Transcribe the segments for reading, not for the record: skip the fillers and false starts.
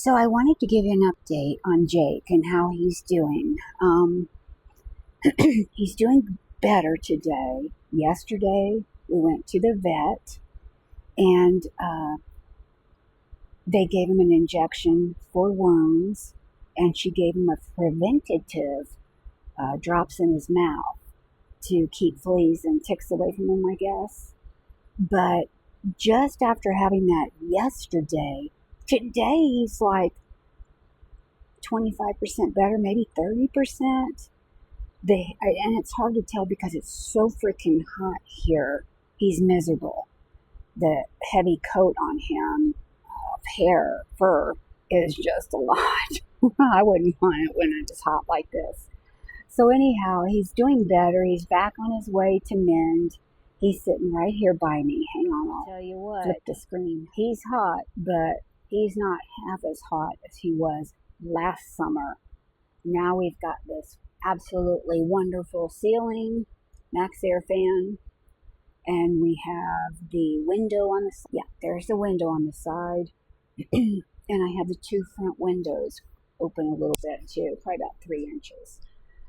So I wanted to give you an update on Jake and how he's doing. He's doing better today. Yesterday, we went to the vet, and they gave him an injection for wounds, and she gave him a preventative drops in his mouth to keep fleas and ticks away from him, I guess. But just after having that yesterday, today he's like 25% better, maybe 30%. And it's hard to tell because it's so freaking hot here. He's miserable. The heavy coat on him of fur is just a lot. I wouldn't want it when it's hot like this. So anyhow, he's doing better. He's back on his way to mend. He's sitting right here by me. Hang on, I'll Tell you what, flip the screen. He's hot, but he's not half as hot as he was last summer. Now we've got this absolutely wonderful ceiling, max air fan, and we have the window on the side. Yeah, there's the window on the side. And I have the two front windows open a little bit too, probably about 3 inches.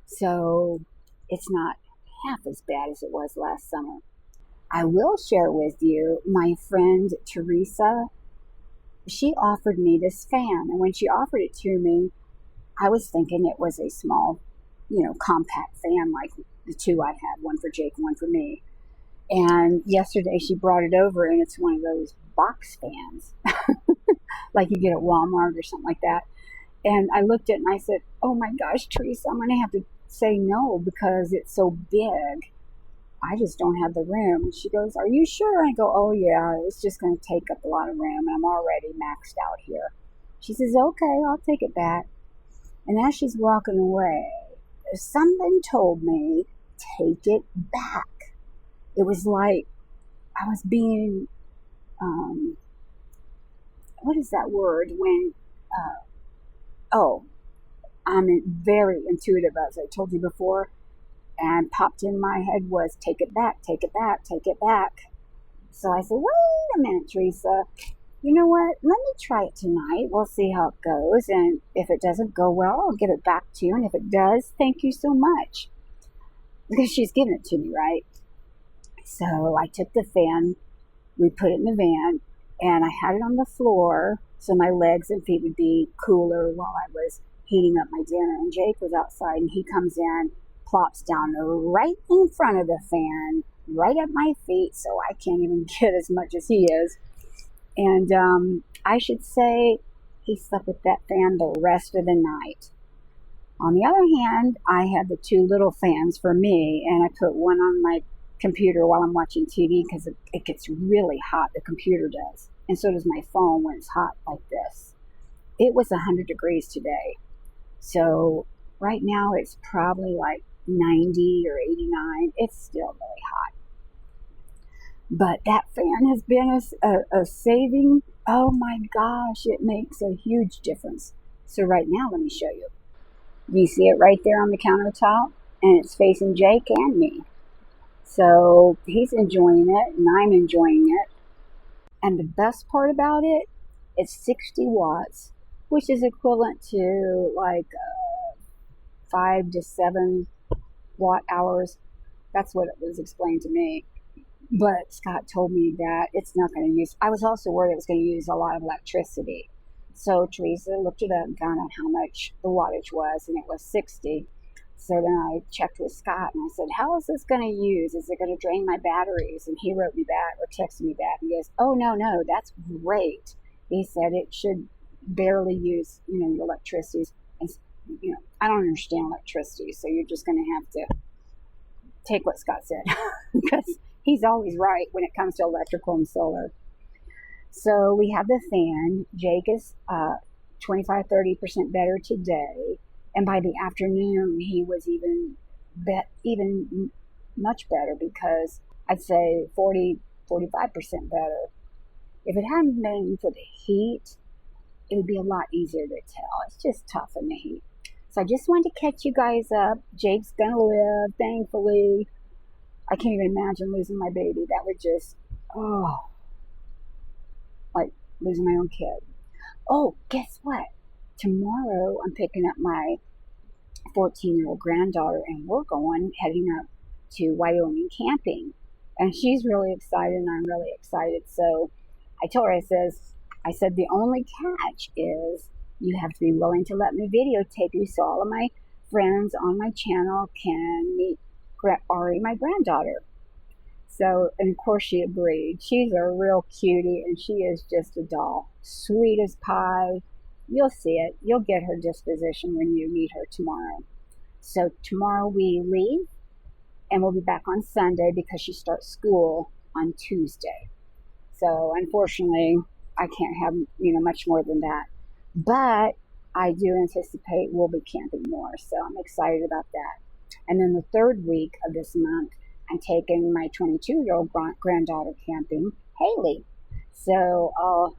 So it's not half as bad as it was last summer. I will share with you my friend Teresa. She offered me this fan, and when she offered it to me, I was thinking it was a small, compact fan like the two I had, one for Jake and one for me. And yesterday she brought it over, and it's one of those box fans like you get at Walmart or something like that. And I looked at it and I said, oh my gosh, Teresa, I'm going to have to say no because it's so big. I just don't have the room. And she goes, are you sure? I go, oh yeah, it's just going to take up a lot of room. I'm already maxed out here. She says, okay, I'll take it back. And as she's walking away, something told me, take it back. It was like I was being, what is that word? When, I'm very intuitive, as I told you before. And popped in my head was, take it back, take it back, take it back. So I said, wait a minute, Teresa. You know what? Let me try it tonight. We'll see how it goes. And if it doesn't go well, I'll give it back to you. And if it does, thank you so much. Because she's given it to me, right? So I took the fan, we put it in the van, and I had it on the floor so my legs and feet would be cooler while I was heating up my dinner. And Jake was outside, and he comes in, plops down right in front of the fan, right at my feet, so I can't even get as much as he is. And I should say he slept with that fan the rest of the night. On the other hand, I had the two little fans for me, and I put one on my computer while I'm watching TV because it gets really hot, the computer does. And so does my phone when it's hot like this. It was 100 degrees today. So right now it's probably like 90 or 89. It's still really hot. But that fan has been a saving. Oh my gosh, it makes a huge difference. So right now, let me show you. You see it right there on the countertop, and it's facing Jake and me. So he's enjoying it, and I'm enjoying it. And the best part about it, it's 60 watts, which is equivalent to like 5 to 7 watt hours. That's what it was explained to me. But Scott told me that it's not going to use, I was also worried it was going to use a lot of electricity. So Teresa looked it up and found out how much the wattage was, and it was 60. So then I checked with Scott, and I said, how is this going to use? Is it going to drain my batteries? And he wrote me back, or texted me back, and he goes, oh, no, that's great. He said it should barely use, your electricity. And, I don't understand electricity, so you're just going to have to take what Scott said, because he's always right when it comes to electrical and solar. So we have the fan. Jake is 25-30% better today. And by the afternoon, he was even much better, because I'd say 40-45% better. If it hadn't been for the heat, it would be a lot easier to tell. It's just tough in the heat. So I just wanted to catch you guys up. Jake's going to live, thankfully. I can't even imagine losing my baby. That would just, like losing my own kid. Oh, guess what? Tomorrow I'm picking up my 14-year-old granddaughter and we're heading up to Wyoming camping. And she's really excited and I'm really excited. So I told her, I said, the only catch is you have to be willing to let me videotape you so all of my friends on my channel can meet Ari, my granddaughter. So, and of course she agreed. She's a real cutie and she is just a doll. Sweet as pie. You'll see it. You'll get her disposition when you meet her tomorrow. So tomorrow we leave and we'll be back on Sunday because she starts school on Tuesday. So unfortunately, I can't have, much more than that. But I do anticipate we'll be camping more. So I'm excited about that. And then the third week of this month, I'm taking my 22-year-old granddaughter camping, Haley. So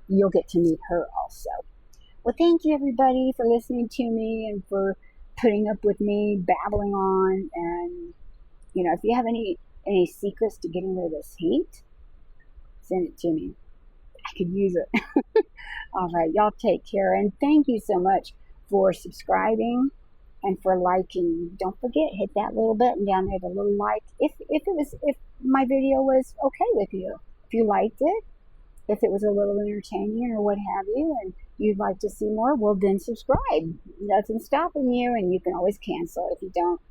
you'll get to meet her also. Well, thank you everybody for listening to me and for putting up with me babbling on. And if you have any secrets to getting rid of this heat, send it to me. I could use it. All right, y'all take care, and thank you so much for subscribing and for liking. Don't forget, hit that little button down there, the little like. If my video was okay with you, if you liked it, if it was a little entertaining or what have you, and you'd like to see more, well then subscribe. Nothing's stopping you, and you can always cancel if you don't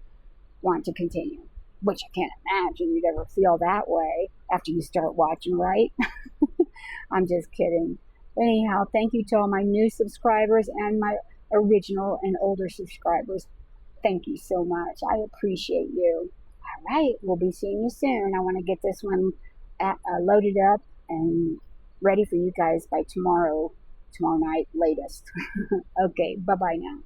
want to continue. Which I can't imagine you'd ever feel that way after you start watching, right? I'm just kidding. Anyhow, thank you to all my new subscribers and my original and older subscribers. Thank you so much. I appreciate you. All right, we'll be seeing you soon. I want to get this one loaded up and ready for you guys by tomorrow night latest. Okay, bye-bye now.